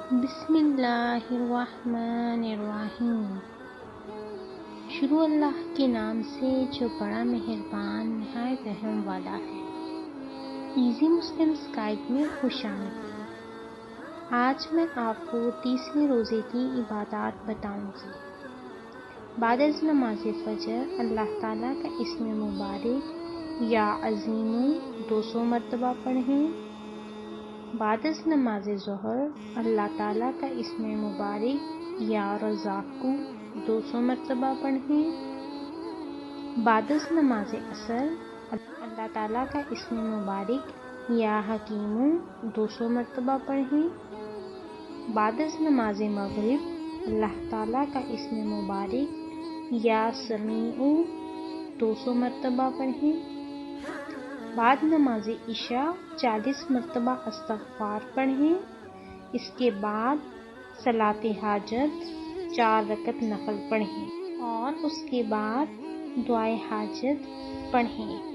بسم اللہ الرحمن الرحیم۔ شروع اللہ کے نام سے جو بڑا مہربان نہایت رحم والا ہے۔ ایزی مسلمز گائیڈ میں خوش آمدید۔ آج میں آپ کو 30ویں روزے کی عبادات بتاؤں گی۔ بعد از نماز فجر اللہ تعالیٰ کا اسم مبارک یا عظیم 200 مرتبہ پڑھیں۔ بعد از نماز ظہر اللہ تعالیٰ کا اسم مبارک یا رزاق 200 مرتبہ پڑھیں۔ بعد از نماز عصر اللہ تعالیٰ کا اسم مبارک یا حکیم 200 مرتبہ پڑھیں۔ بعد از نماز مغرب اللہ تعالیٰ کا اسم مبارک یا سمیع 200 مرتبہ پڑھیں۔ بعد نماز عشاء 40 مرتبہ استغفار پڑھیں۔ اس کے بعد صلاۃ حاجت 4 رکعت نفل پڑھیں اور اس کے بعد دعائے حاجت پڑھیں۔